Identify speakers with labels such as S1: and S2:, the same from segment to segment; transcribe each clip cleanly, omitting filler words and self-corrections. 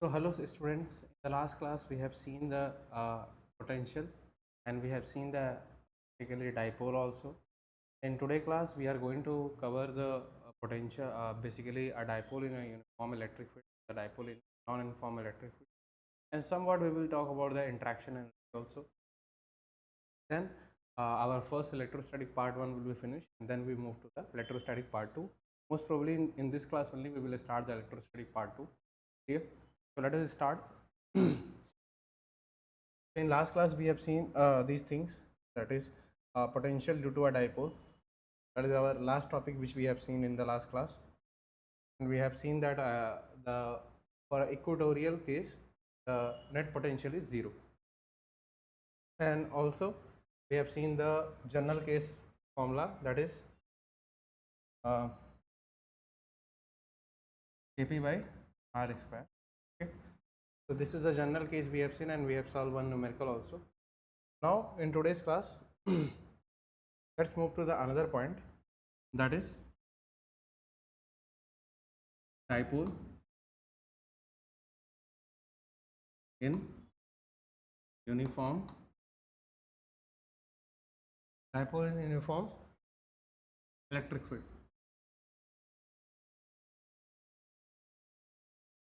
S1: So hello students, in the last class we have seen the potential and we have seen the basically dipole also. In today's class we are going to cover the potential, basically a dipole in a uniform electric field, a dipole in non-uniform electric field, and somewhat we will talk about the interaction and also. Then our first electrostatic part 1 will be finished, and then we move to the electrostatic part 2. Most probably in this class only we will start the electrostatic part 2. Clear? So let us start. In last class we have seen these things, that is potential due to a dipole. That is our last topic which we have seen in the last class, and we have seen that the for equatorial case the net potential is 0, and also we have seen the general case formula, that is Kp by R square. Okay. So this is the general case we have seen, and we have solved one numerical also. Now in today's class let's move to the another point, that is dipole in uniform electric field.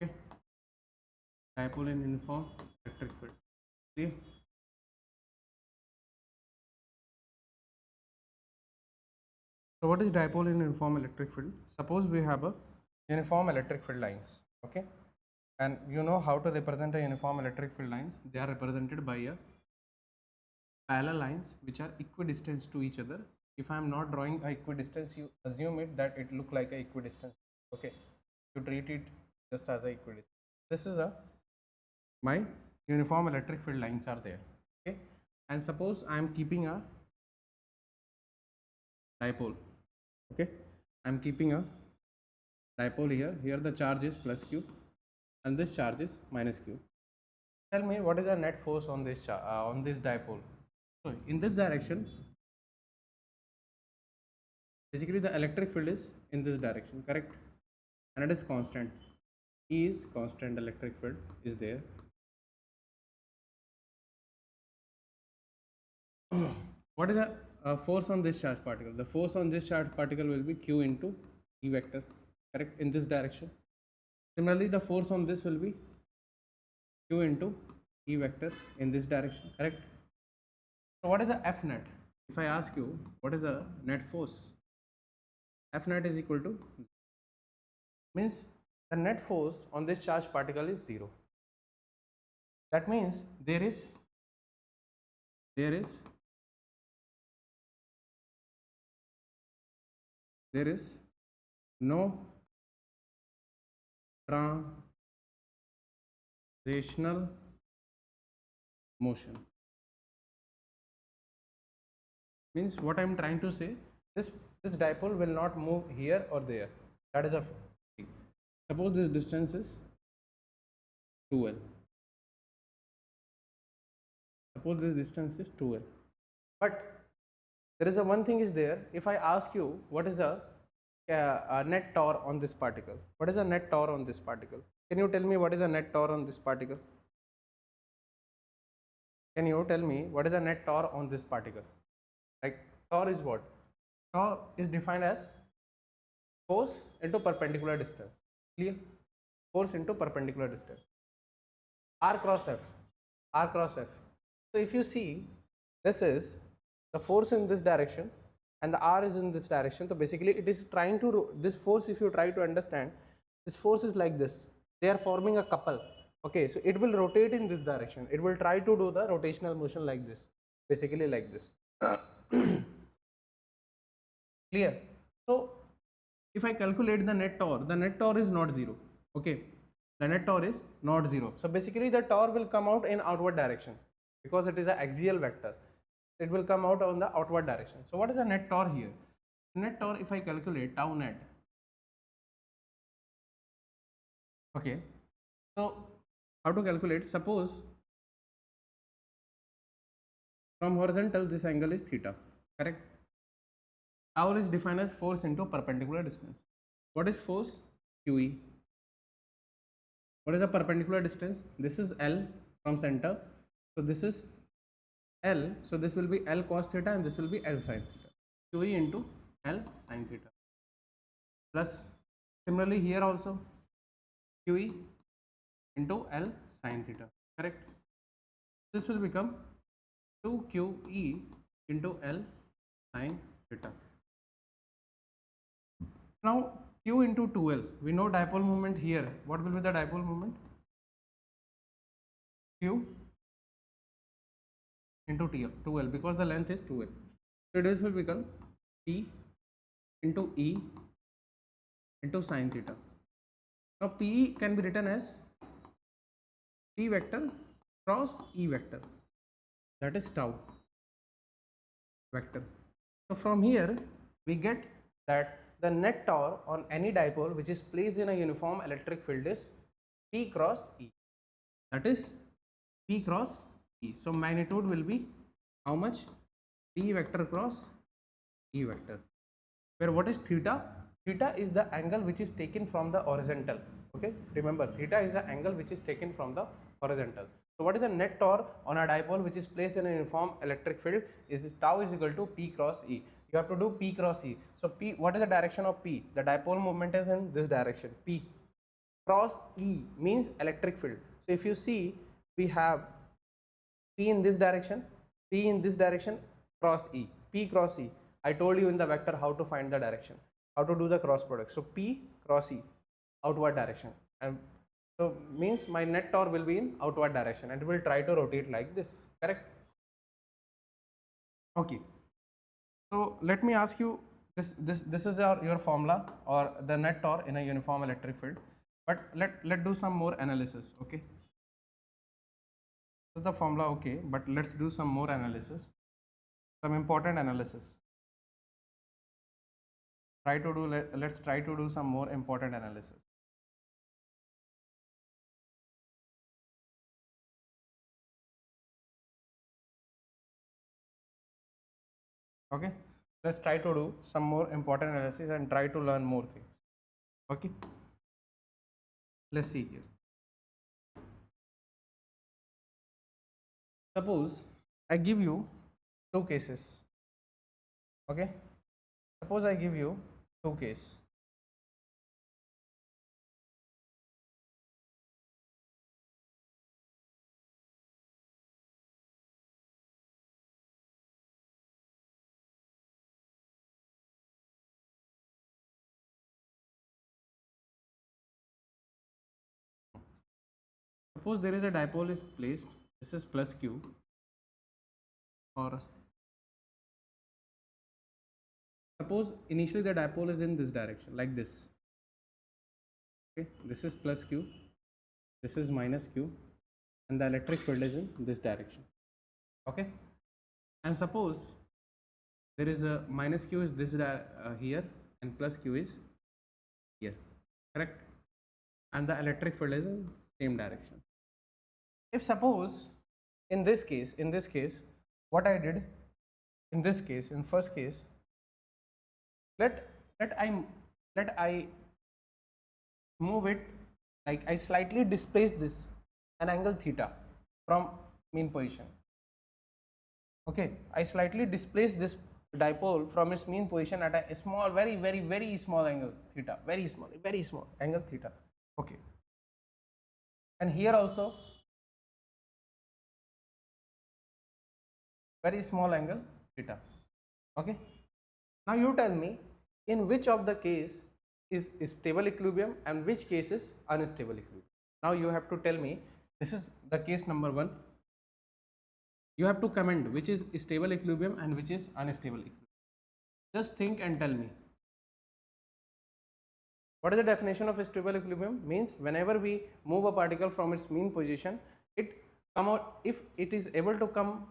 S1: Okay. Dipole in uniform electric field. See? So what is dipole in uniform electric field? Suppose we have a uniform electric field lines, okay, and you know how to represent a uniform electric field lines. They are represented by a parallel lines which are equidistant to each other. If I am not drawing a equidistance, you assume it that it look like a equidistance. Okay, you treat it just as a equidistance. This is a my uniform electric field lines are there. Okay, and suppose I am keeping a dipole. Okay, I am keeping a dipole here. Here the charge is plus q, and this charge is minus q. Tell me what is the net force on this dipole. So in this direction, basically the electric field is in this direction, correct? And it is constant. E is constant, electric field is there. What is the force on this charge particle? The force on this charge particle will be q into E vector, correct, in this direction. Similarly, the force on this will be q into E vector in this direction, correct? So what is the F net? If I ask you what is the net force, F net is equal to, means the net force on this charge particle is 0. That means there is no translational motion. Means what I am trying to say, this dipole will not move here or there. That is a thing. Suppose this distance is 2L. Suppose this distance is 2L. But there is a one thing is there. If I ask you what is a net torque on this particle, what is a net torque on this particle? Can you tell me what is a net torque on this particle? Can you tell me what is a net torque on this particle? Like torque is what? Torque is defined as force into perpendicular distance. Clear? Force into perpendicular distance. R cross F. R cross F. So if you see, this is the force in this direction and the R is in this direction. So basically it is trying to, this force, if you try to understand, this force is like this. They are forming a couple. Okay, so it will rotate in this direction. It will try to do the rotational motion like this, basically like this. Clear? So if I calculate the net torque is not 0. Okay, the net torque is not 0. So basically the torque will come out in outward direction because it is an axial vector. It will come out on the outward direction. So what is the net torque here? Net torque, if I calculate tau net. Okay, so how to calculate? Suppose from horizontal this angle is theta, correct? Tau is defined as force into perpendicular distance. What is force? QE. What is the perpendicular distance? This is L from center. So this is L. So this will be L cos theta and this will be L sin theta. QE into L sin theta. Plus similarly here also QE into L sin theta. Correct? This will become 2QE into L sin theta. Now Q into 2L, we know dipole moment here. What will be the dipole moment? Q into 2L, because the length is 2L. So this will become P into E into sin theta. Now P can be written as P vector cross E vector, that is tau vector. So from here we get that the net torque on any dipole which is placed in a uniform electric field is P cross E, that is P cross E. So magnitude will be how much? P vector cross E vector, where what is theta? Theta is the angle which is taken from the horizontal. Okay, remember theta is the angle which is taken from the horizontal. So what is the net torque on a dipole which is placed in a uniform electric field? Is tau is equal to P cross E. You have to do P cross E. So P, what is the direction of P? The dipole moment is in this direction. P cross E means electric field. So if you see, we have P in this direction, P in this direction, cross E, P cross E. I told you in the vector how to find the direction, how to do the cross product. So P cross E, outward direction, and so means my net torque will be in outward direction and it will try to rotate like this. Correct? Okay. So let me ask you, this is your formula or the net torque in a uniform electric field. But let do some more analysis. Okay. This is the formula. Okay, but let's do some more analysis, some important analysis. Let's try to do some more important analysis. Okay, let's try to do some more important analysis and try to learn more things. Okay, let's see here. Suppose I give you two cases. Okay, suppose I give you two cases. Suppose there is a dipole is placed, this is plus Q, or suppose initially the dipole is in this direction like this. Okay, this is plus Q, this is minus Q, and the electric field is in this direction. Okay, and suppose there is a minus Q is this here and plus Q is here. Correct? And the electric field is in same direction. If suppose in this case, what I did in this case, in first case, let I move it, like I slightly displace this an angle theta from mean position. Okay, I slightly displace this dipole from its mean position at a small, very small angle theta, very small angle theta. Okay, and here also very small angle theta. Okay, now you tell me in which of the case is stable equilibrium and which case is unstable equilibrium. Now you have to tell me, this is the case number 1. You have to comment which is stable equilibrium and which is unstable equilibrium. Just think and tell me. What is the definition of stable equilibrium? Means whenever we move a particle from its mean position, it come out, if it is able to come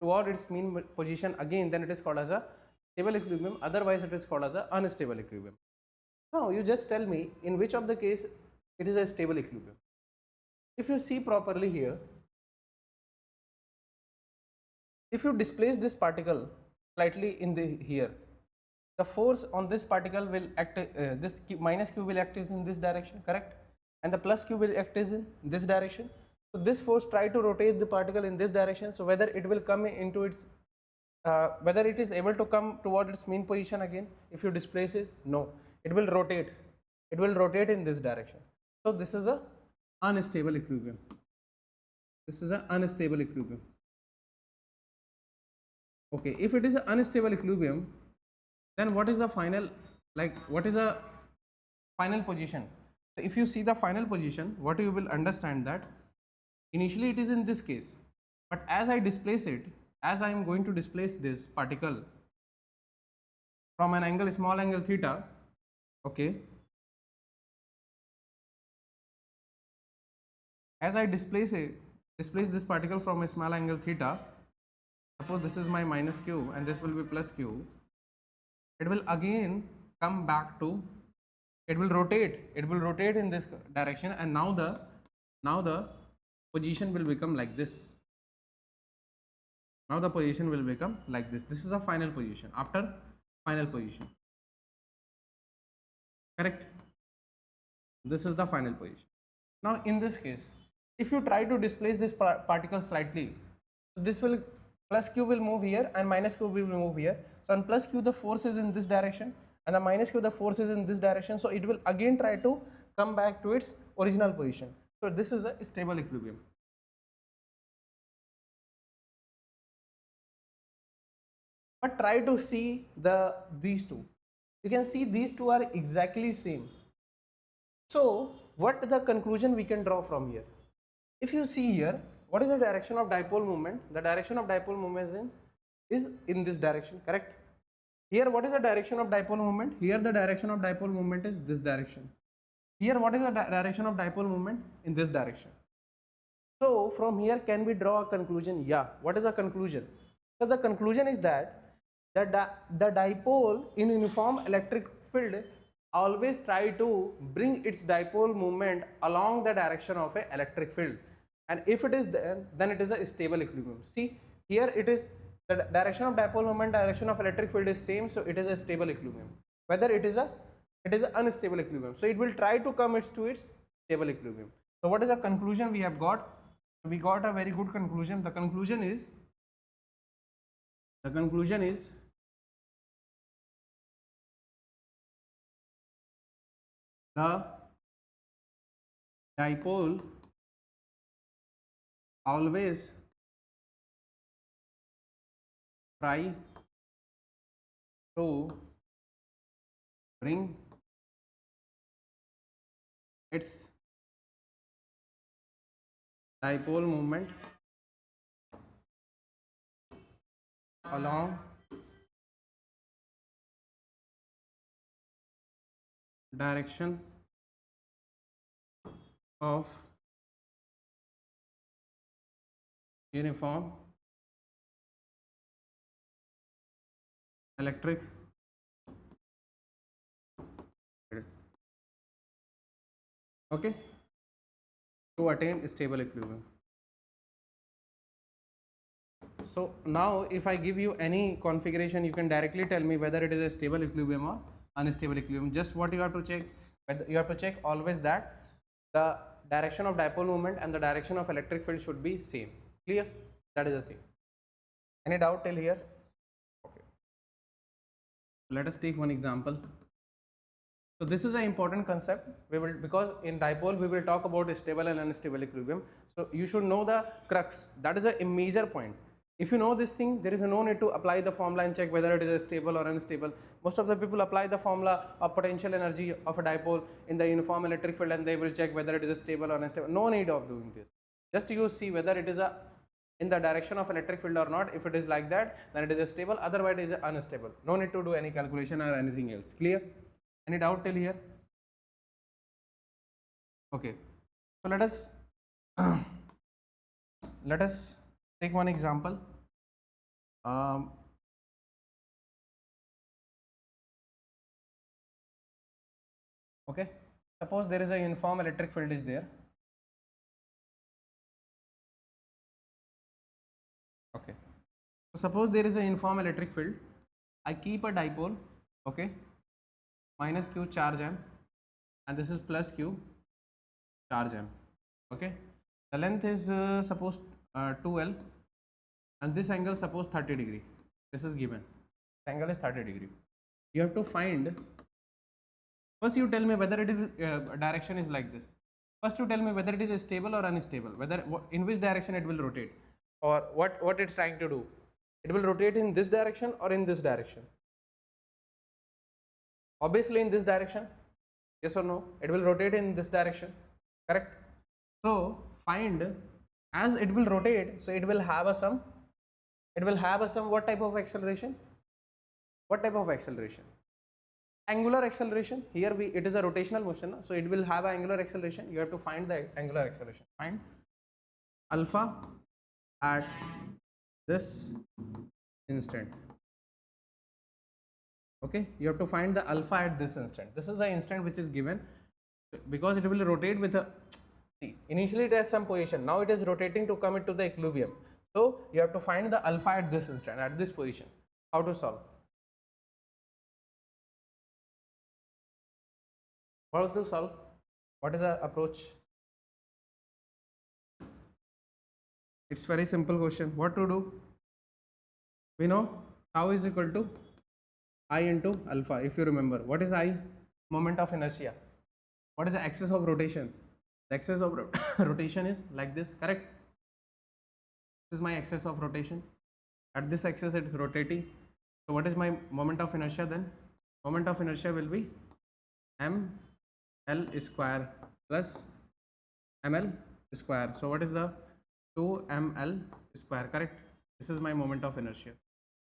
S1: toward its mean position again, then it is called as a stable equilibrium, otherwise it is called as a unstable equilibrium. Now you just tell me in which of the case it is a stable equilibrium. If you see properly here, if you displace this particle slightly in the here, the force on this particle will act, this minus q will act in this direction. Correct? and the plus q will act is in this direction. So this force try to rotate the particle in this direction. So whether it will come into its whether it is able to come toward its mean position again if you displace it, no, it will rotate. It will rotate in this direction. So this is a unstable equilibrium. This is an unstable equilibrium. Okay, if it is an unstable equilibrium, then what is the final, like what is the final position? So if you see the final position, what you will understand that initially it is in this case, but as I displace it, as I am going to displace this particle from an angle, small angle theta, okay, as I displace this particle from a small angle theta, suppose this is my minus q and this will be plus q, it will again come back to, it will rotate in this direction, and now the position will become like this. Now the position will become like this. This is the final position after final position. Correct? This is the final position. Now in this case, if you try to displace this particle slightly, this will, plus q will move here and minus q will move here. So on plus q the force is in this direction and the minus q the force is in this direction. So it will again try to come back to its original position. So this is a stable equilibrium. But try to see these two. You can see these two are exactly same. So what the conclusion we can draw from here? If you see here, what is the direction of dipole moment? The direction of dipole moment is in this direction, correct? Here what is the direction of dipole moment? Here the direction of dipole moment is this direction. Here what is the direction of dipole moment? In this direction. So from here can we draw a conclusion? Yeah. What is the conclusion? So the conclusion is that the dipole in uniform electric field always try to bring its dipole moment along the direction of an electric field, and if it is then it is a stable equilibrium. See here, it is the direction of dipole moment, direction of electric field is same, so it is a stable equilibrium. Whether it is an unstable equilibrium, so it will try to come to its stable equilibrium. So what is the conclusion we have got? We got a very good conclusion. The conclusion is the dipole always try to bring its dipole moment along direction of uniform electric field, okay, to attain stable equilibrium. So now if I give you any configuration, you can directly tell me whether it is a stable equilibrium or unstable equilibrium. Just what you have to check, you have to check always that the direction of dipole moment and the direction of electric field should be same. Clear? That is the thing. Any doubt till here? Okay. Let us take one example. So this is an important concept. We will, because in dipole we will talk about stable and unstable equilibrium. So you should know the crux. That is a major point. If you know this thing, there is no need to apply the formula and check whether it is stable or unstable. Most of the people apply the formula of potential energy of a dipole in the uniform electric field and they will check whether it is stable or unstable. No need of doing this. Just you see whether it is in the direction of electric field or not. If it is like that, then it is stable, otherwise it is unstable. No need to do any calculation or anything else. Clear? Any doubt till here? Okay. So let us take one example. Okay. Suppose there is a uniform electric field is there. Okay. So suppose there is a uniform electric field. I keep a dipole. Okay. Minus q charge m, and this is plus q. charge m. Okay, the length is suppose 2l, and this angle suppose 30 degree. This is given. This angle is 30 degree. You have to find. First, you tell me whether it is direction is like this. First, you tell me whether it is stable or unstable. Whether in which direction it will rotate, or what it's trying to do. It will rotate in this direction or in this direction. Obviously, in this direction. Yes or no? It will rotate in this direction. Correct. So find, as it will rotate, so it will have a some. It will have a some what type of acceleration? What type of acceleration? Angular acceleration. Here it is a rotational motion, so it will have an angular acceleration. You have to find the angular acceleration. Find alpha at this instant. Okay, you have to find the alpha at this instant. This is the instant which is given, because it will rotate with a, see, initially it has some position, now it is rotating to come into the equilibrium. So you have to find the alpha at this instant, at this position. How to solve? How to solve? What is the approach? It's very simple question. What to do? We know tau is equal to I into alpha. If you remember, what is I? Moment of inertia. What is the axis of rotation? The axis of rotation is like this, correct? This is my axis of rotation. At this axis it is rotating. So what is my moment of inertia then? Moment of inertia will be ml square plus ml square. So what is the 2ml square, correct? This is my moment of inertia.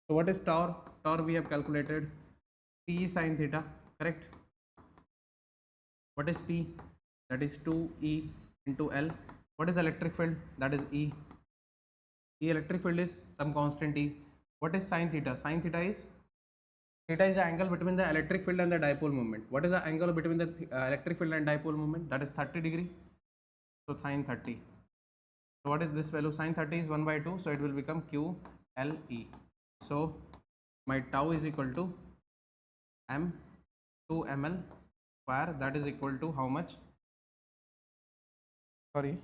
S1: So what is tau? Tau we have calculated P sin theta, correct? What is P? That is 2E into L. What is electric field? That is E. E electric field is some constant E. What is sin theta? Sin theta is the angle between the electric field and the dipole moment. What is the angle between the electric field and dipole moment? That is 30 degree. So sin 30. So what is this value? Sin 30 is 1 by 2. So it will become QLE. So my tau is equal to m 2 ml square. That is equal to how much? Sorry,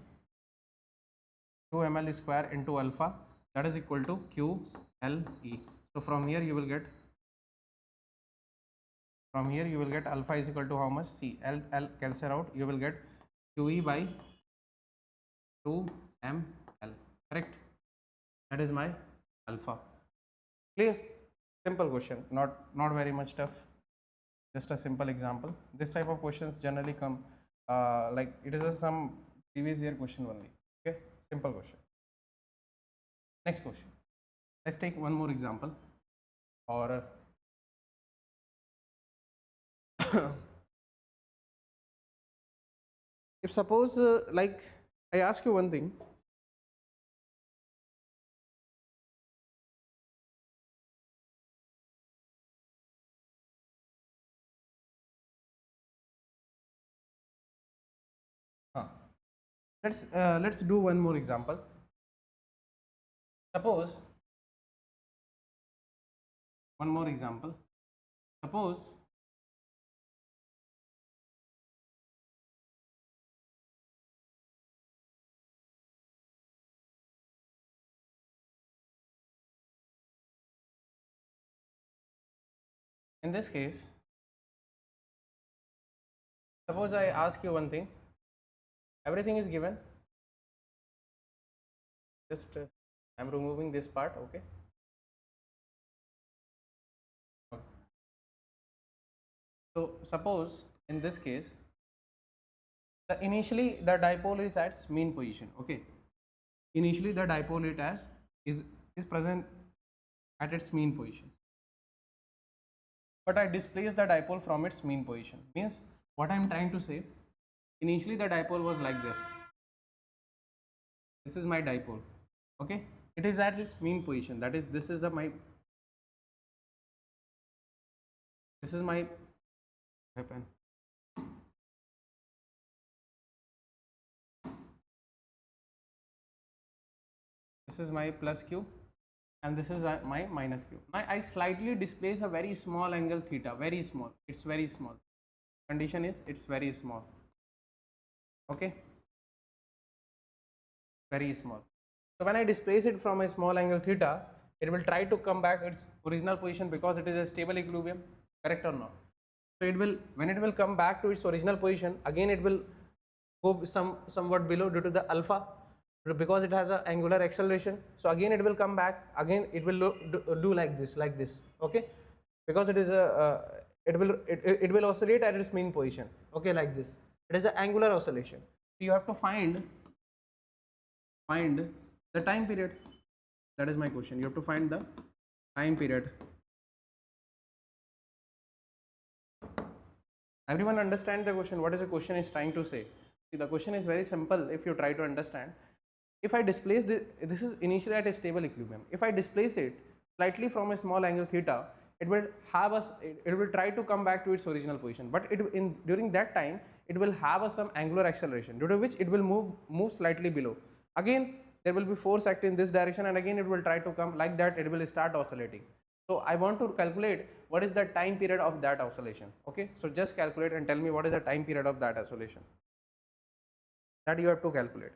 S1: 2 ml square into alpha. That is equal to QLE. So from here you will get alpha is equal to how much? See, L cancel out. You will get QE by 2 ml. Correct. That is my alpha. Clear? Simple question. Not very much tough. Just a simple example. This type of questions generally come like it is some previous year question only. Okay, simple question. Next question. Let's take one more example. Or if suppose like I ask you one thing. Let's do one more example. Suppose one more example. Suppose in this case, suppose I ask you one thing. Everything is given. Just I'm removing this part. Okay. So suppose in this case, initially the dipole is at its mean position. Okay. Initially the dipole is present at its mean position. But I displace the dipole from its mean position. Means what I am trying to say. Initially the dipole was like this. This is my dipole. Okay, it is at its mean position. That is, this is my weapon. This is my plus q, and this is my minus q. Now I slightly displace a very small angle theta. Very small. It's very small. Condition is it's very small. Okay, very small. So when I displace it from a small angle theta, it will try to come back its original position because it is a stable equilibrium, correct or not? So it will, when it will come back to its original position, again it will go somewhat below due to the alpha, because it has an angular acceleration. So again it will come back, again it will do like this, okay, because it is a it will oscillate at its mean position, okay, like this. It is an angular oscillation. So you have to find the time period. That is my question. You have to find the time period. Everyone understand the question? What is the question is trying to say? See, the question is very simple if you try to understand. If I displace this is initially at a stable equilibrium. If I displace it slightly from a small angle theta, it will it will try to come back to its original position, but during that time it will have some angular acceleration, due to which it will move slightly below. Again there will be force acting in this direction, and again it will try to come like that, it will start oscillating. So I want to calculate what is the time period of that oscillation. Okay, so just calculate and tell me what is the time period of that oscillation. That you have to calculate.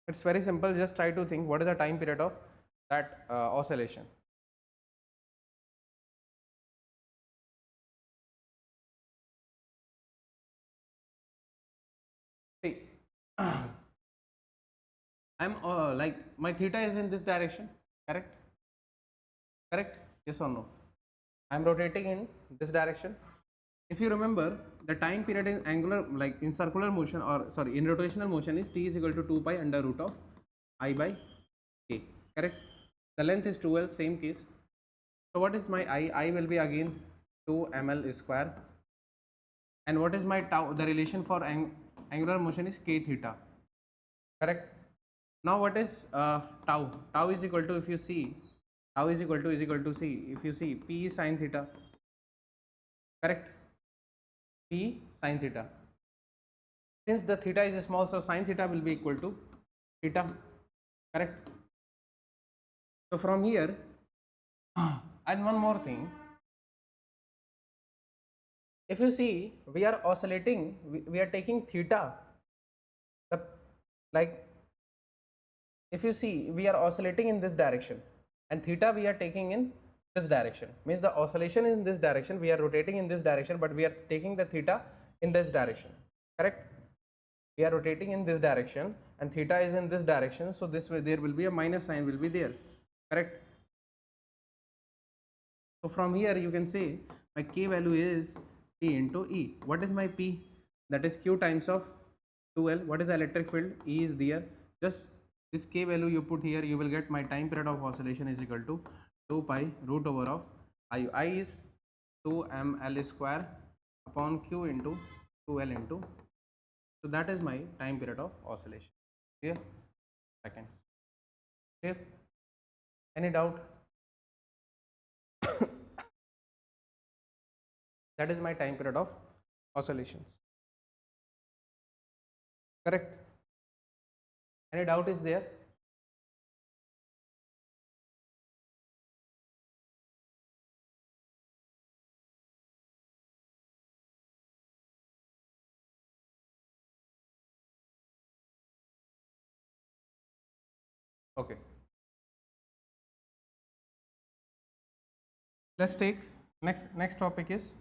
S1: It's very simple. Just try to think what is the time period of that oscillation. See, I'm like my theta is in this direction, correct? Correct? Yes or no? I'm rotating in this direction. If you remember, the time period in angular, like in circular motion, or sorry, in rotational motion is t is equal to 2 pi under root of I by k, correct? The length is 2l, same case. So what is my I? I will be again 2 ml square. And what is my tau? The relation for angular motion is k theta, correct? Now what is tau? Tau is equal to, if you see, tau is equal to see, if you see, p sine theta, correct? P sine theta. Since the theta is small, so sine theta will be equal to theta, correct? So from here, and one more thing, if you see, we are oscillating, we are taking theta, like if you see, we are oscillating in this direction, and theta we are taking in this direction, means the oscillation is in this direction, we are rotating in this direction, but we are taking the theta in this direction, correct? We are rotating in this direction and theta is in this direction, so this way there will be a minus sign will be there, correct? So from here you can say my k value is P into E. What is my P? That is Q times of 2L. What is the electric field? E is there. Just this k value you put here, you will get my time period of oscillation is equal to 2 pi root over of I. I is 2 ml square upon Q into 2L into. So that is my time period of oscillation. Clear? Seconds. Clear? Any doubt? That is my time period of oscillations. Correct? Any doubt is there? Okay. Let's take next topic is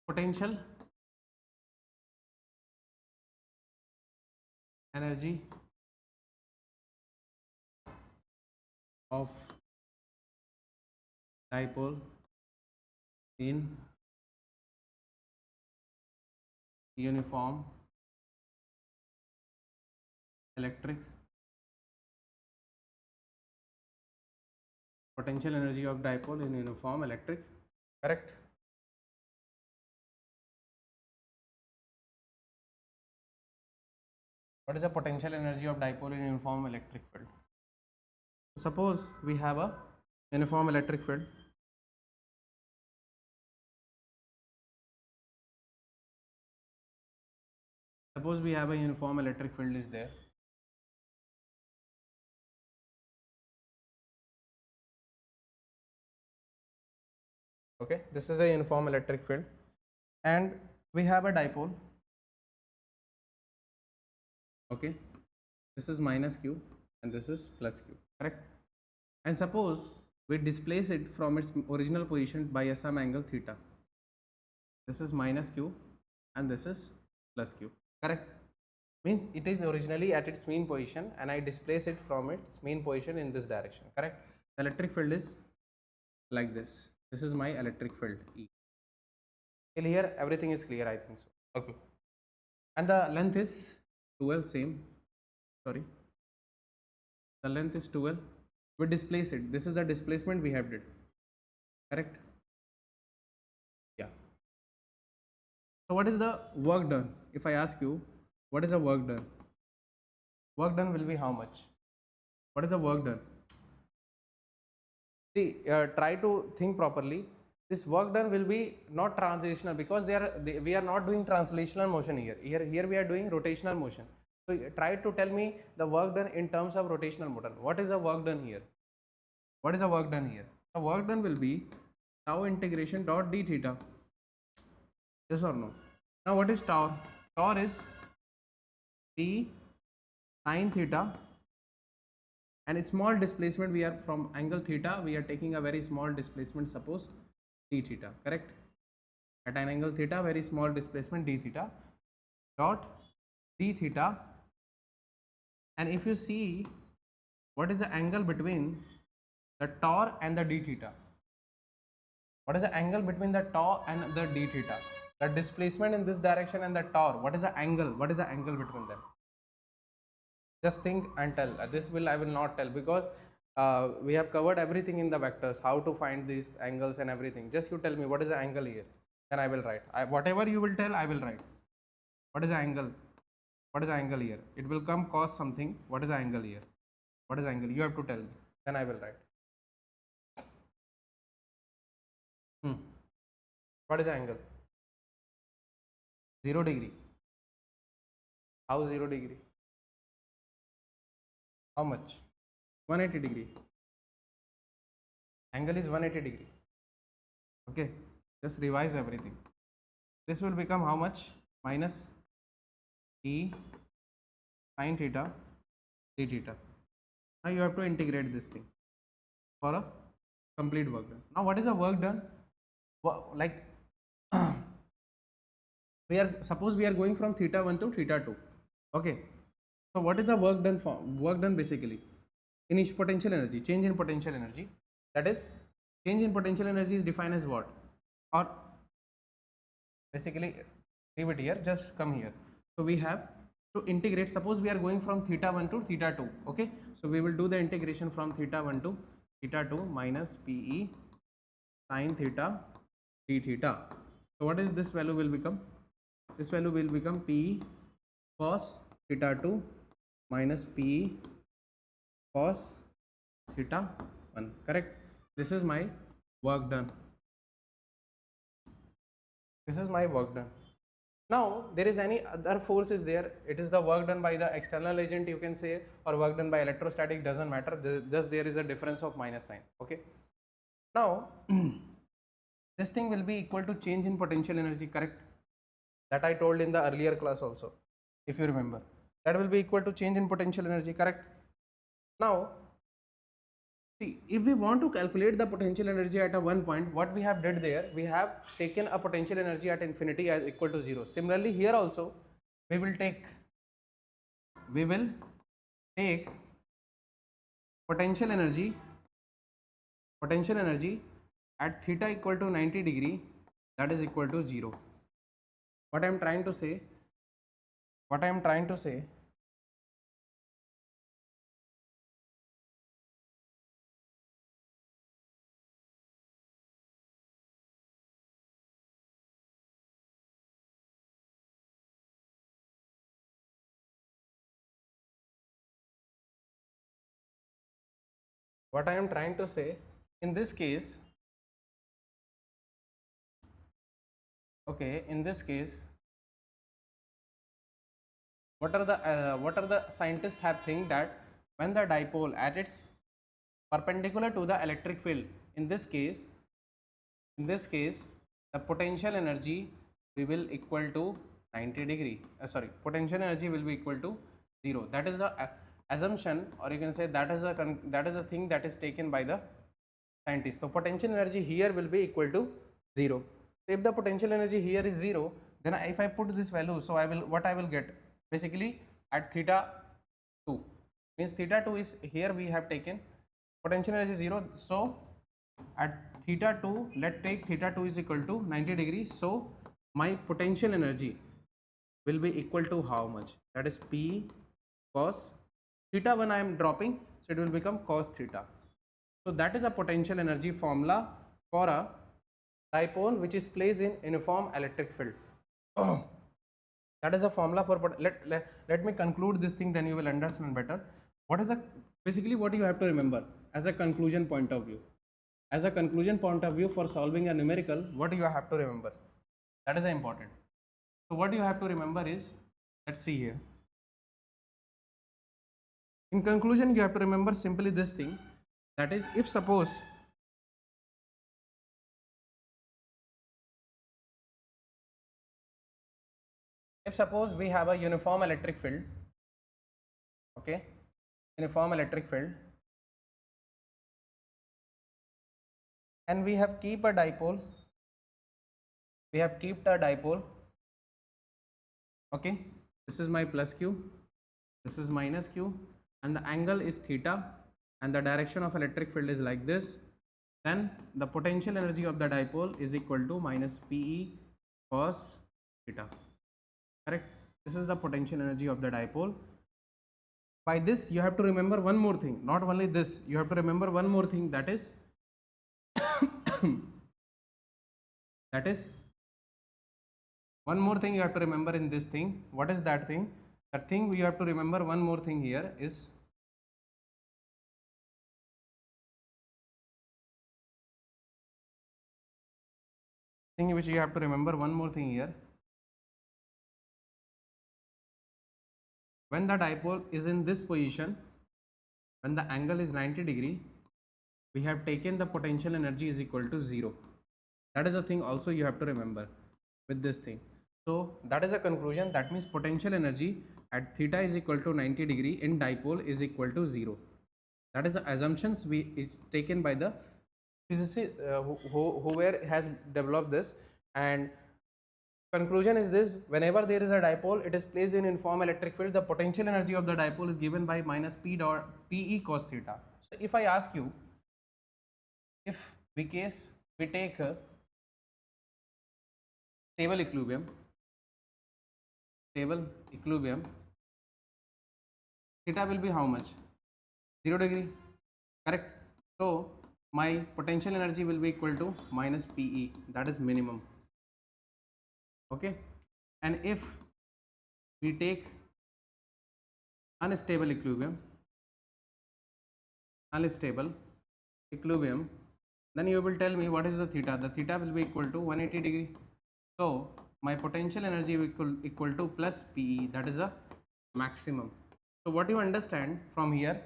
S1: potential energy of dipole in uniform electric. Potential energy of dipole in uniform electric, correct? What is the potential energy of dipole in uniform electric field? Suppose we have a uniform electric field. Suppose we have a uniform electric field is there. Okay, this is a uniform electric field. and we have a dipole. Okay, this is minus q and this is plus q, correct? And suppose we displace it from its original position by some angle theta. This is minus q and this is plus q, correct? Means it is originally at its mean position and I displace it from its mean position in this direction, correct? The electric field is like this. This is my electric field E. Till here everything is clear, I think so. Okay. And the length is 12, same. Sorry. The length is 12. We displace it. This is the displacement we have did. Correct? Yeah. So what is the work done? If I ask you, what is the work done? Work done will be how much? What is the work done? See, try to think properly. This work done will be not translational because we are not doing translational motion here. Here we are doing rotational motion. So try to tell me the work done in terms of rotational motion. What is the work done here? What is the work done here? The work done will be tau integration dot d theta. Yes or no? Now what is tau? Tau is d sine theta, and a small displacement, we are from angle theta, we are taking a very small displacement, suppose d theta, correct? At an angle theta, very small displacement d theta dot d theta. And if you see what is the angle between the tau and the d theta, what is the angle between the tau and the d theta? The displacement in this direction and the tau, what is the angle? What is the angle between them? Just think and tell. This will I will not tell because we have covered everything in the vectors, how to find these angles and everything. Just you tell me what is the angle here, then I will write. Whatever you will tell, I will write. What is the angle? What is the angle here? It will come cos something. What is the angle here? What is the angle? You have to tell me. Then I will write. What is the angle? 0 degree. How 0 degree? How much? 180 degree. Angle is 180 degree. Okay, just revise everything. This will become how much? Minus e sine theta d theta. Now you have to integrate this thing for a complete work done. Now what is the work done? Like suppose we are going from theta 1 to theta 2. Okay. So what is the work done for? Work done basically in each potential energy, change in potential energy. That is, change in potential energy is defined as what? Or basically, leave it here, just come here. So we have to integrate. Suppose we are going from theta 1 to theta 2. Okay. So we will do the integration from theta 1 to theta 2 minus Pe sine theta d theta. So what is this value will become? This value will become Pe cos theta 2 minus Pe cos theta 1, correct? This is my work done. This is my work done. Now there is any other force is there, it is the work done by the external agent, you can say, or work done by electrostatic, doesn't matter, just there is a difference of minus sign. Okay. Now this thing will be equal to change in potential energy, correct? That I told in the earlier class also, if you remember. That will be equal to change in potential energy, correct? Now see, if we want to calculate the potential energy at a one point, what we have did there, we have taken a potential energy at infinity as equal to 0. Similarly here also we will take potential energy at theta equal to 90 degree, that is equal to 0. What I am trying to say, what I am trying to say in this case, okay, in this case, what are the scientists have think that when the dipole at its perpendicular to the electric field, in this case the potential energy we will equal to 90 degree. Potential energy will be equal to 0. That is the assumption, or you can say that is a thing that is taken by the scientist. So potential energy here will be equal to 0. So if the potential energy here is 0, then if I put this value, so I will get basically at theta 2, means theta 2 is here, we have taken potential energy 0. So at theta 2, let's take theta 2 is equal to 90 degrees. So my potential energy will be equal to how much? That is P cos theta. When I am dropping, so it will become cos theta. So that is a potential energy formula for a dipole which is placed in uniform electric field. That is a formula for, but let me conclude this thing, then you will understand better. What is basically what you have to remember as a conclusion point of view. As a conclusion point of view for solving a numerical, what do you have to remember? That is important. So what you have to remember is, let's see here. In conclusion, you have to remember simply this thing, that is, if suppose we have a uniform electric field, okay, uniform electric field, and we have kept a dipole, okay, this is my plus q, this is minus q, and the angle is theta, and the direction of electric field is like this, then the potential energy of the dipole is equal to minus Pe cos theta. Correct? This is the potential energy of the dipole. By this, you have to remember one more thing. Not only this, you have to remember one more thing, that is one more thing you have to remember in this thing. What is that thing? That thing we have to remember one more thing here is thing which you have to remember one more thing here. When the dipole is in this position, when the angle is 90 degree, we have taken the potential energy is equal to 0. That is a thing also you have to remember with this thing. So that is a conclusion. That means potential energy at theta is equal to 90 degree in dipole is equal to 0. That is the assumptions is taken by the physicist whoever has developed this. And conclusion is this: whenever there is a dipole, it is placed in uniform electric field, the potential energy of the dipole is given by minus P dot Pe cos theta. So if I ask you, if we take a stable equilibrium, theta will be how much? 0 degree, correct? So my potential energy will be equal to minus Pe, that is minimum. Okay, and if we take unstable equilibrium, then you will tell me what is the theta. The theta will be equal to 180 degree. So my potential energy will equal to plus Pe, that is a maximum. So what you understand from here,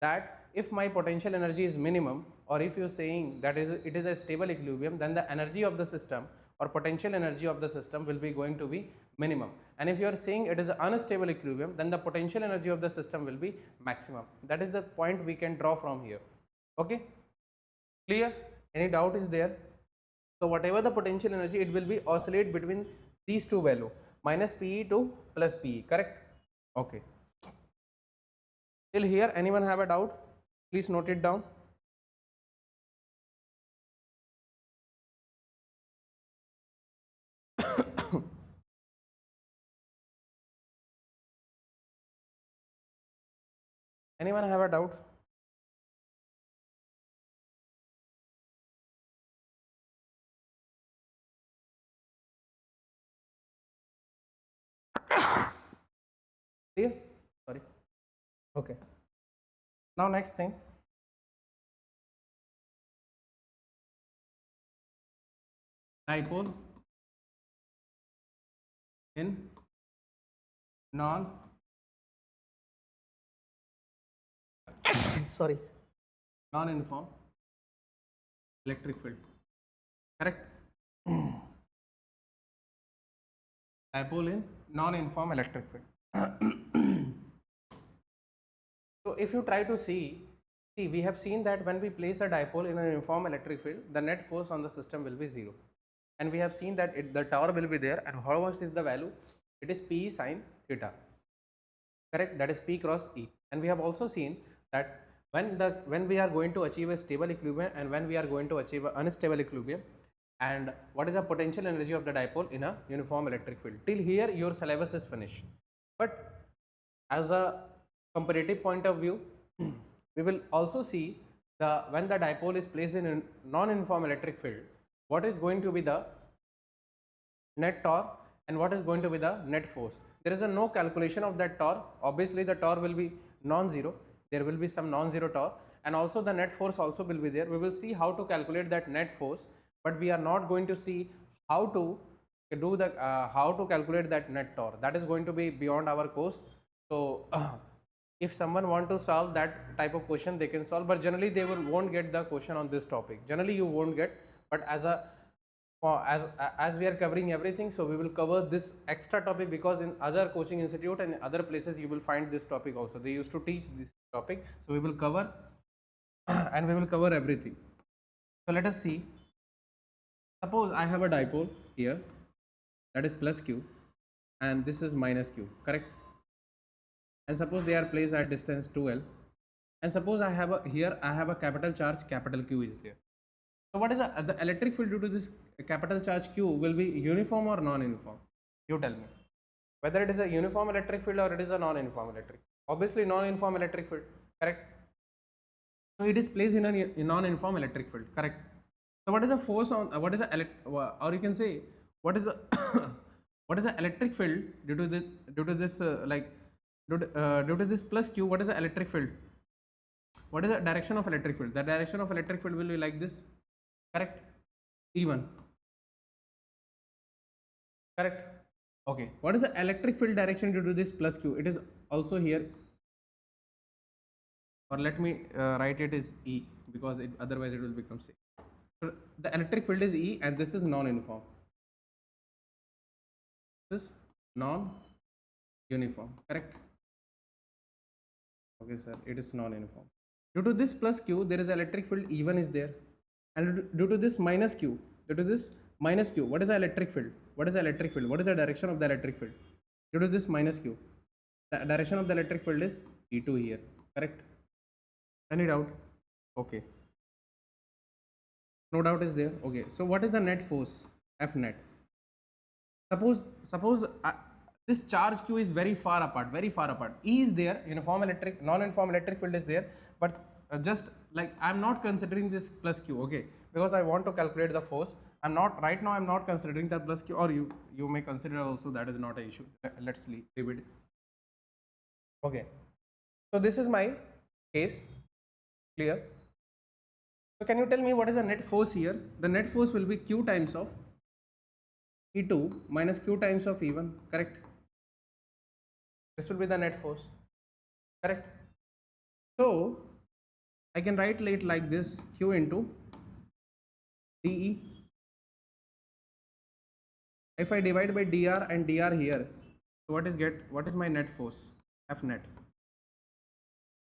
S1: that if my potential energy is minimum, or if you are saying that it is a stable equilibrium, then the energy of the system or potential energy of the system will be going to be minimum. And if you are saying it is an unstable equilibrium, then the potential energy of the system will be maximum. That is the point we can draw from here. Okay, clear? Any doubt is there? So whatever the potential energy, it will be oscillate between these two value, minus Pe to plus Pe, correct? Okay. Till here, anyone have a doubt? Please note it down. Anyone have a doubt? Clear? Sorry. Okay. Now next thing. Dipole in non non-uniform electric field, correct? dipole in non-uniform electric field. So if you try to see, we have seen that when we place a dipole in an uniform electric field, the net force on the system will be 0. And we have seen that the torque will be there, and how much is the value? It is P sine theta, correct? That is P cross E. And we have also seen that when we are going to achieve a stable equilibrium and when we are going to achieve an unstable equilibrium, and what is the potential energy of the dipole in a uniform electric field. Till here your syllabus is finished, but as a comparative point of view, we will also see when the dipole is placed in a non-uniform electric field, what is going to be the net torque and what is going to be the net force. There is no calculation of that torque. Obviously the torque will be non-zero, there will be some non-zero torque, and also the net force also will be there. We will see how to calculate that net force, but we are not going to see how to do the how to calculate that net torque. That is going to be beyond our course. So if someone want to solve that type of question, they can solve, but generally they won't get the question on this topic. Generally you won't get, but as we are covering everything, so we will cover this extra topic, because in other coaching institute and other places you will find this topic also. They used to teach this topic, so we will cover and we will cover everything. So let us see. Suppose I have a dipole here, that is plus q, and this is minus q, correct? And suppose they are placed at distance 2l, and suppose I have here I have a capital charge, capital Q is there. So what is the electric field due to this capital charge Q will be uniform or non-uniform? You tell me whether it is a uniform electric field or it is a non-uniform electric. Obviously non-uniform electric field, correct? So it is placed in a non-uniform electric field, correct? So what is the force on what is the or you can say what is the what is the electric field due to this due to this plus Q? What is the electric field? What is the direction of electric field? The direction of electric field will be like this, correct? E1, correct? Okay, what is the electric field direction due to this plus Q? It is also here, or let me write it as E, because otherwise it will become C. So the electric field is E, and this is non-uniform. This is non-uniform, correct? Okay sir, it is non-uniform. Due to this plus Q, there is electric field E1 is there, and due to this minus Q, what is the electric field? What is the electric field? What is the direction of the electric field? Due to this minus Q, the direction of the electric field is E2 here, correct? Any doubt? Okay, no doubt is there. Okay, so what is the net force? F net. Suppose this charge Q is very far apart. E is there, non-uniform electric field is there, but just like I am not considering this plus Q, okay, because I want to calculate the force. I'm not considering that plus Q, or you may consider also, that is not an issue. Let's leave it. Okay, so this is my case, clear? So can you tell me what is the net force here? The net force will be Q times of E2 minus Q times of E1, correct? This will be the net force, correct? So I can write it like this, Q into dE. If I divide by dr and dr here, so what is my net force? F net.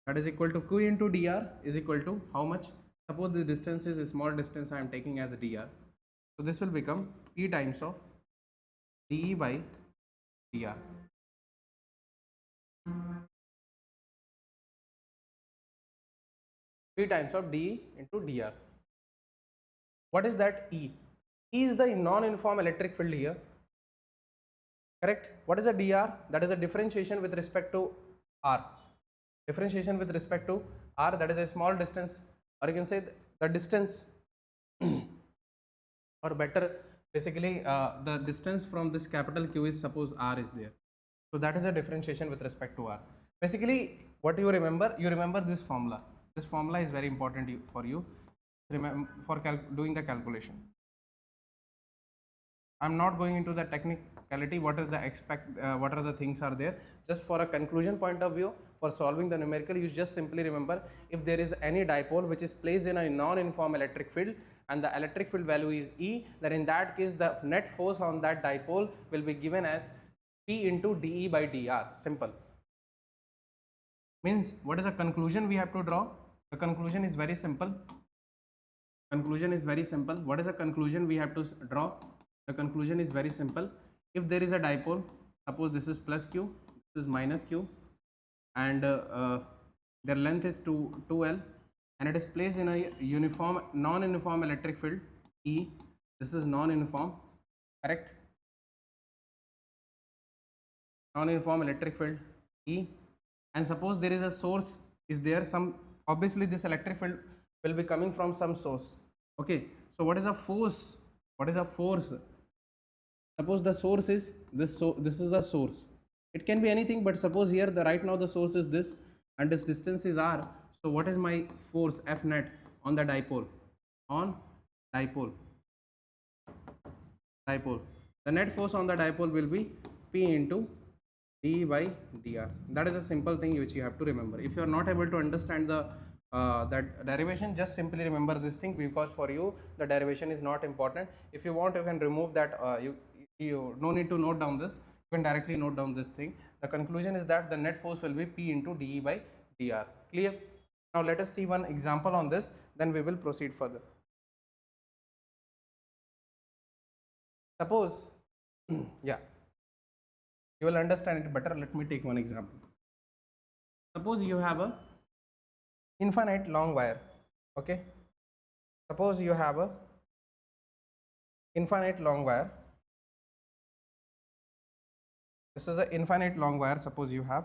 S1: That is equal to Q into dr is equal to how much? Suppose the distance is a small distance, I am taking as a dr. So this will become P times of dE by dr. P times of dE into dr. What is that E? E is the non-uniform electric field here, correct? What is the dr? That is a differentiation with respect to r. Differentiation with respect to r, that is a small distance, or you can say the distance or better basically the distance from this capital Q is, suppose r is there, so that is a differentiation with respect to r. Basically what you remember this formula. This formula is very important for you, remember, for doing the calculation. I'm not going into the technicality, what are the things are there. Just for a conclusion point of view, for solving the numerical, you just simply remember, if there is any dipole which is placed in a non-uniform electric field and the electric field value is E, then in that case the net force on that dipole will be given as P into dE by dr. Simple. Means what is the conclusion we have to draw? The conclusion is very simple. Conclusion is very simple. What is the conclusion we have to draw? The conclusion is very simple. If there is a dipole, suppose this is plus q, this is minus q, and their length is 2l, and it is placed in a uniform, non-uniform electric field E. This is non-uniform, correct? Non-uniform electric field E, and suppose there is a source is there, some, obviously this electric field will be coming from some source. Okay, so what is a force? What is a force? Suppose the source is this, so this is the source. It can be anything, but suppose here the right now the source is this and this distance is r. So what is my force F net on the dipole? On dipole. The net force on the dipole will be P into d by dr. That is a simple thing which you have to remember. If you are not able to understand the that derivation, just simply remember this thing, because for you the derivation is not important. If you want, you can remove that. You no need to note down this. You can directly note down this thing. The conclusion is that the net force will be P into dE by dr. Clear? Now let us see one example on this, then we will proceed further. Suppose, yeah, you will understand it better. Let me take one example. Suppose you have a infinite long wire. Okay, suppose you have a infinite long wire. This is an infinite long wire. Suppose you have,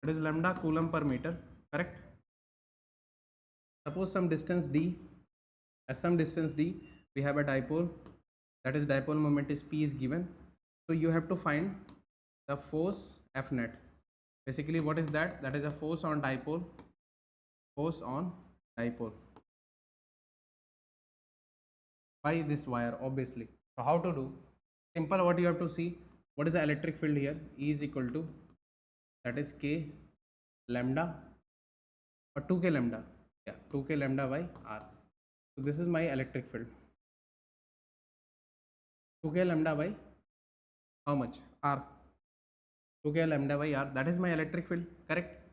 S1: it is lambda coulomb per meter, correct? Suppose some distance d, at some distance d we have a dipole, that is dipole moment is P is given. So you have to find the force F net. Basically what is that? That is a force on dipole, by this wire, obviously. So how to do? Simple. What you have to see, what is the electric field here? E is equal to, that is k lambda or 2k lambda, yeah, 2k lambda by r. So this is my electric field, 2k lambda by how much? R. 2k lambda by r, that is my electric field, correct?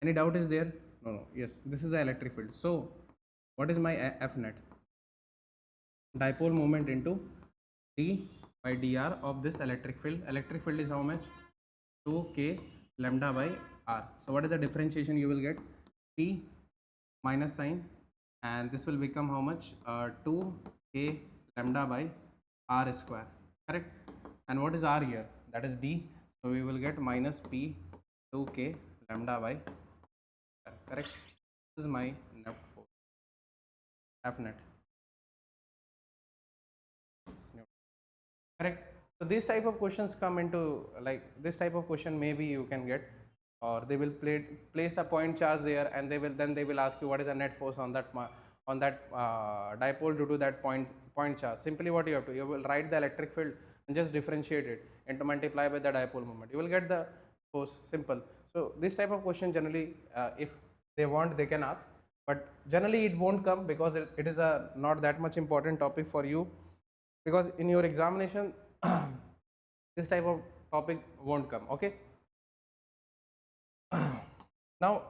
S1: Any doubt is there? No, yes, this is the electric field. So what is my F net? Dipole moment into d by dr of this electric field. Electric field is how much? 2k lambda by r. So what is the differentiation you will get? P minus sign, and this will become how much? 2k lambda by r square, correct? And what is r here? That is d. So we will get minus P 2k lambda by r, correct? This is my net force, F net, correct? So these type of questions come into, like this type of question maybe you can get, or they will place a point charge there, and they will ask you what is the net force on that dipole due to that point charge. Simply what you will write the electric field and just differentiate it and to multiply by the dipole moment. You will get the force. Simple. So this type of question generally, if they want, they can ask, but generally it won't come, because it is a not that much important topic for you, because in your examination this type of topic won't come. Okay. Now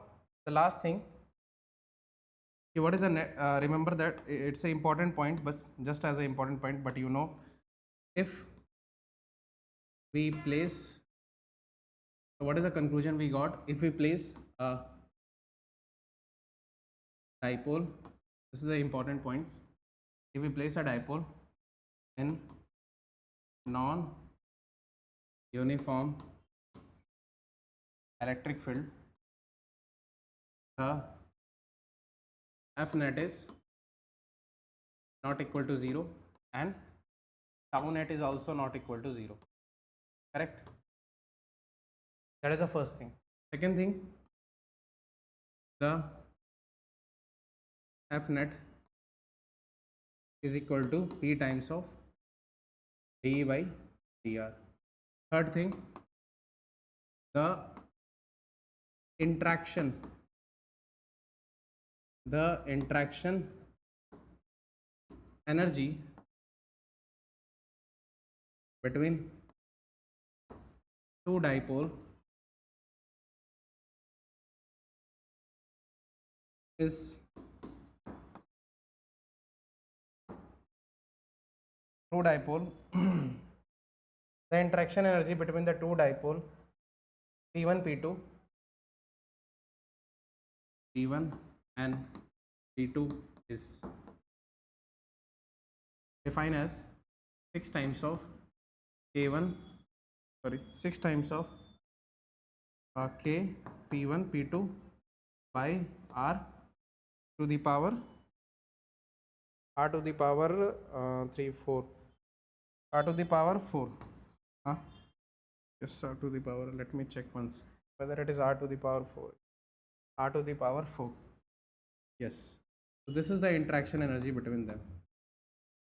S1: the last thing, what is the net? Remember that it's an important point, but just as an important point, but you know, if we place, so what is the conclusion we got? If we place a dipole, this is the important points. If we place a dipole in non-uniform electric field, the F net is not equal to 0 and tau net is also not equal to 0, correct? That is the first thing. Second thing, the F net is equal to P times of d by dr. Third thing, the interaction energy between two dipole is two dipole the interaction energy between the two dipole P1 and P2 is defined as 6 times of K1 6 times of K P1 P2 by R to the power 3 4 R to the power 4. Yes, R to the power, let me check once whether it is R to the power 4. R to the power 4. Yes. So this is the interaction energy between them.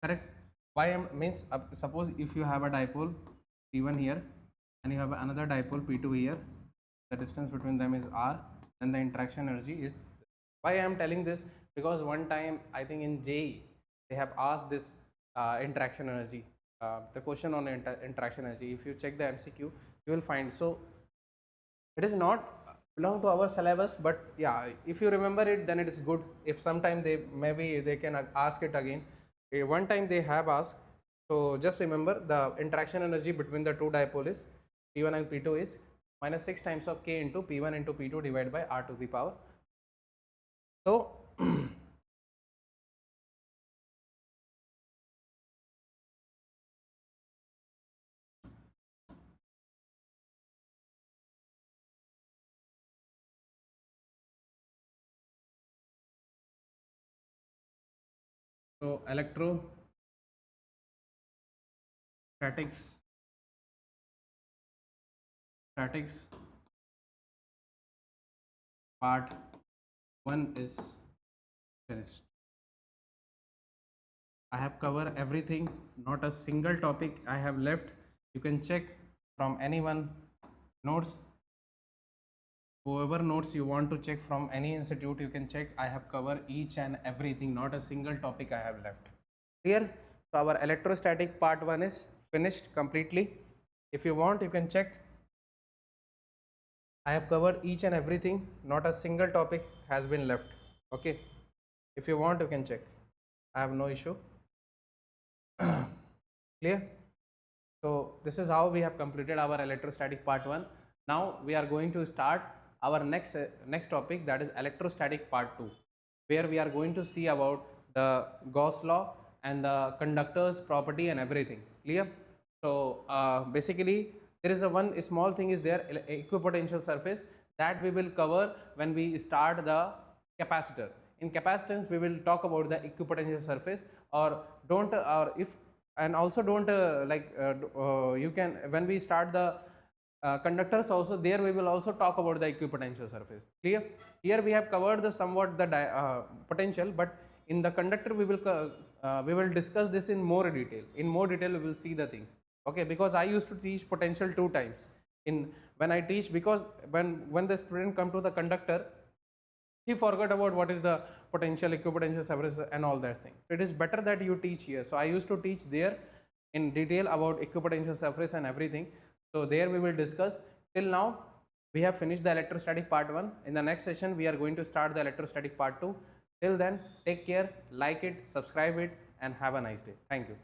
S1: Correct? Why means suppose if you have a dipole P1 here and you have another dipole P2 here, the distance between them is R, then the interaction energy is. Why I am telling this? Because one time I think in JEE they have asked this interaction energy, the question on interaction energy. If you check the MCQ, you will find. So it is not belong to our syllabus, but yeah, if you remember it, then it is good. If sometime they can ask it again. One time they have asked, so just remember the interaction energy between the two dipole is P1 and P2 is minus 6 times of K into P1 into P2 divided by R to the power. So electrostatics part 1 is finished. I have covered everything, not a single topic I have left. You can check from anyone notes, whoever notes you want to check from any institute, you can check. I have covered each and everything, not a single topic I have left. Clear? So our electrostatic part 1 is finished completely. If you want, you can check. I have covered each and everything, not a single topic has been left. Okay, if you want, you can check. I have no issue. Clear? So this is how we have completed our electrostatic part 1. Now we are going to start our next topic, that is electrostatic part 2, where we are going to see about the Gauss law and the conductor's property and everything. Clear? So basically there is a one small thing is there, equipotential surface, that we will cover when we start the capacitor. In capacitance we will talk about the equipotential surface, or don't or if and also don't you can, when we start the conductors also, there we will also talk about the equipotential surface. Clear? Here we have covered the somewhat the potential, but in the conductor we will discuss this in more detail. In more detail we will see the things. Okay, because I used to teach potential 2 times in when I teach, because when the student come to the conductor, he forgot about what is the potential, equipotential surface and all that thing. So it is better that you teach here. So I used to teach there in detail about equipotential surface and everything. So there we will discuss. Till now we have finished the electrostatic part 1. In the next session we are going to start the electrostatic part 2. Till then, take care, like it, subscribe it, and have a nice day. Thank you.